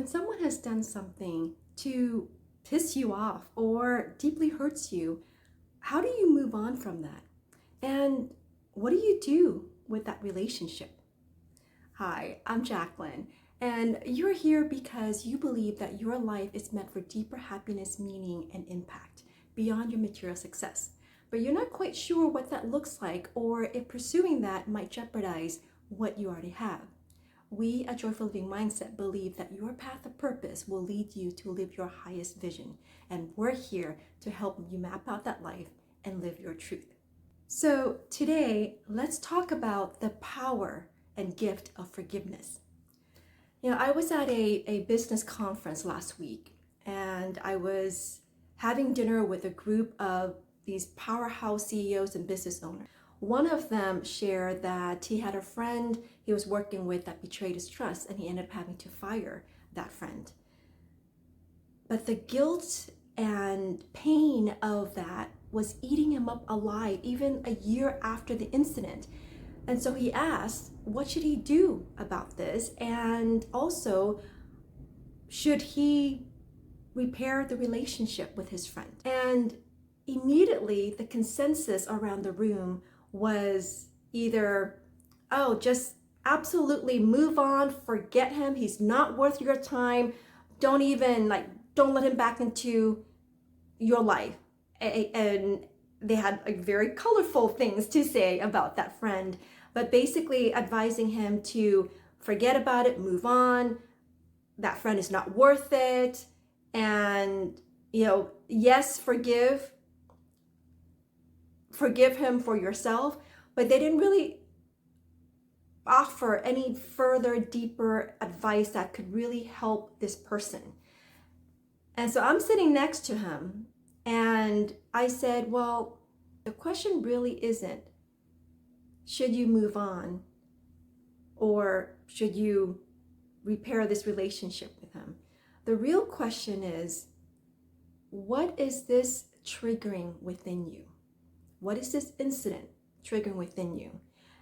when someone has done something to piss you off or deeply hurts you, how do you move on from that? And what do you do with that relationship? Hi, I'm Jacqueline, and you're here because you believe that your life is meant for deeper happiness, meaning, and impact beyond your material success. But you're not quite sure what that looks like or if pursuing that might jeopardize what you already have. We at Joyful Living Mindset believe that your path of purpose will lead you to live your highest vision, and we're here to help you map out that life and live your truth. So today, let's talk about the power and gift of forgiveness. I was at a business conference last week, and I was having dinner with a group of these powerhouse CEOs and business owners. One of them shared that he had a friend he was working with that betrayed his trust, and he ended up having to fire that friend. But the guilt and pain of that was eating him up alive, even a year after the incident. And so he asked, what should he do about this? And also, should he repair the relationship with his friend? And immediately, the consensus around the room was either, oh, just absolutely move on, forget him, he's not worth your time, don't let him back into your life. And they had very colorful things to say about that friend, but basically advising him to forget about it, move on, that friend is not worth it, and yes, forgive him for yourself, but they didn't really offer any further deeper advice that could really help this person. And so I'm sitting next to him, and I said, well, the question really isn't, should you move on or should you repair this relationship with him? The real question is, what is this triggering within you? What is this incident triggering within you?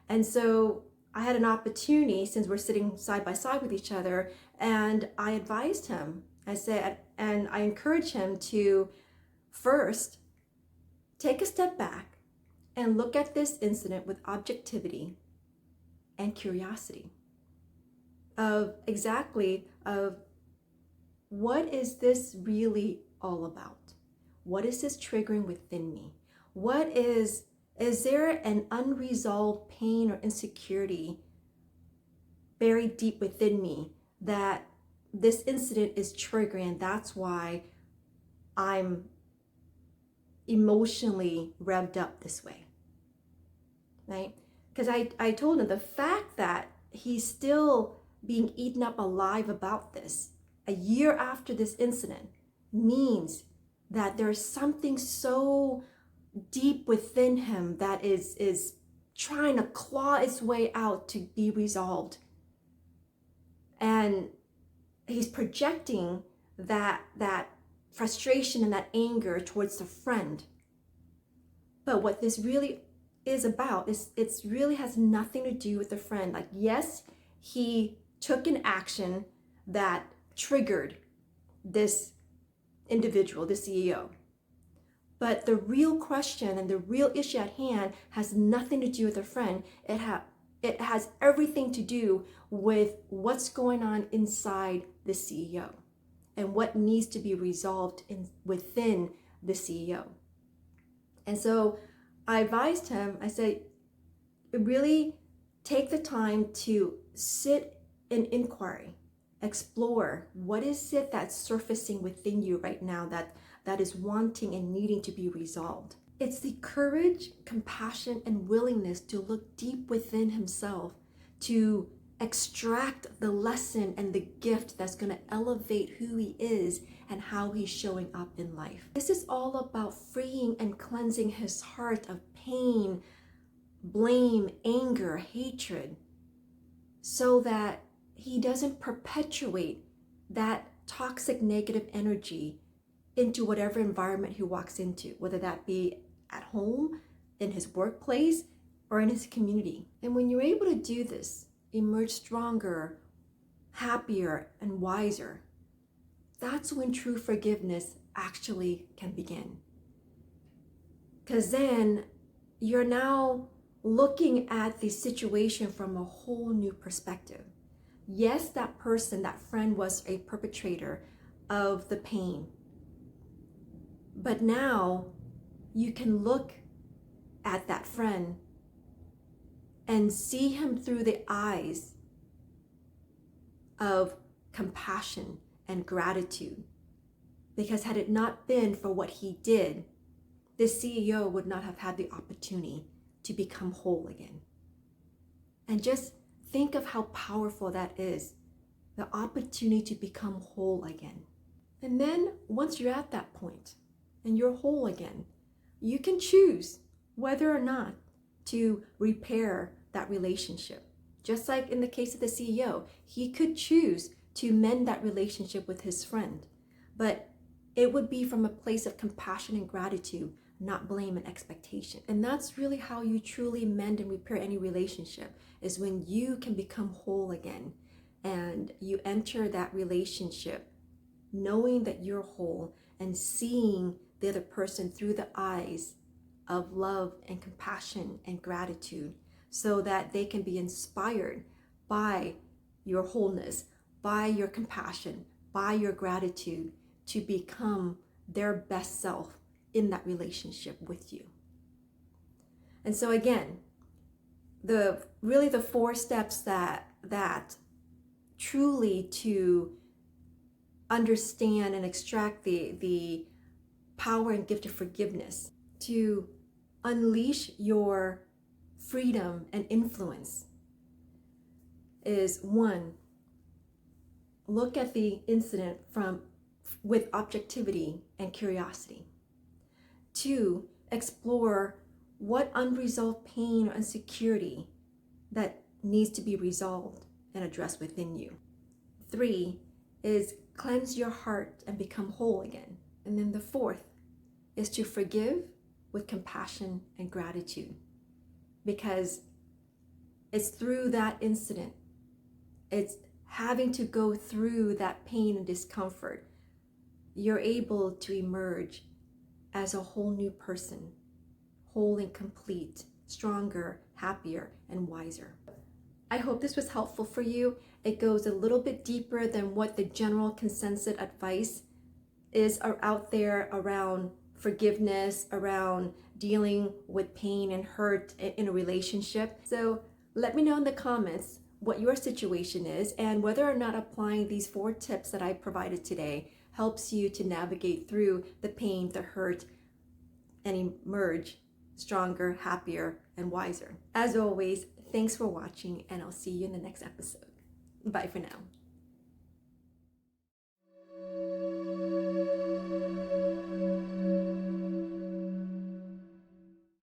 And so I had an opportunity, since we're sitting side by side with each other, and I advised him, I said, and I encouraged him to first take a step back and look at this incident with objectivity and curiosity of what is this really all about? What is this triggering within me? Is there an unresolved pain or insecurity buried deep within me that this incident is triggering, and that's why I'm emotionally revved up this way, right? Because I told him the fact that he's still being eaten up alive about this a year after this incident means that there's something so deep within him that is trying to claw its way out to be resolved. And he's projecting that frustration and that anger towards the friend. But what this really is about is it's really has nothing to do with the friend. Like, yes, he took an action that triggered this individual, the CEO. But the real question and the real issue at hand has nothing to do with a friend. It has everything to do with what's going on inside the CEO and what needs to be resolved within the CEO. And so I advised him, I said, really take the time to sit in inquiry, explore what is it that's surfacing within you right now that is wanting and needing to be resolved. It's the courage, compassion, and willingness to look deep within himself to extract the lesson and the gift that's going to elevate who he is and how he's showing up in life. This is all about freeing and cleansing his heart of pain, blame, anger, hatred, so that he doesn't perpetuate that toxic negative energy into whatever environment he walks into, whether that be at home, in his workplace, or in his community. And when you're able to do this, emerge stronger, happier, and wiser, that's when true forgiveness actually can begin. Because then you're now looking at the situation from a whole new perspective. Yes, that person, that friend was a perpetrator of the pain. But now you can look at that friend and see him through the eyes of compassion and gratitude. Because had it not been for what he did, this CEO would not have had the opportunity to become whole again. And just think of how powerful that is, the opportunity to become whole again. And then once you're at that point and you're whole again, you can choose whether or not to repair that relationship. Just like in the case of the CEO, he could choose to mend that relationship with his friend, but it would be from a place of compassion and gratitude, not blame and expectation. And that's really how you truly mend and repair any relationship, is when you can become whole again and you enter that relationship knowing that you're whole and seeing the other person through the eyes of love and compassion and gratitude, so that they can be inspired by your wholeness, by your compassion, by your gratitude, to become their best self in that relationship with you. And so again, the 4 steps that truly to understand and extract the power and gift of forgiveness, to unleash your freedom and influence, is 1, look at the incident with objectivity and curiosity. 2, explore what unresolved pain or insecurity that needs to be resolved and addressed within you. 3 is cleanse your heart and become whole again. And then the 4th is to forgive with compassion and gratitude, because it's through that incident, it's having to go through that pain and discomfort, you're able to emerge as a whole new person, whole and complete, stronger, happier, and wiser. I hope this was helpful for you. It goes a little bit deeper than what the general consensus advice is out there around forgiveness, around dealing with pain and hurt in a relationship. So let me know in the comments what your situation is and whether or not applying these 4 tips that I provided today helps you to navigate through the pain, the hurt, and emerge stronger, happier, and wiser. As always, thanks for watching, and I'll see you in the next episode. Bye for now.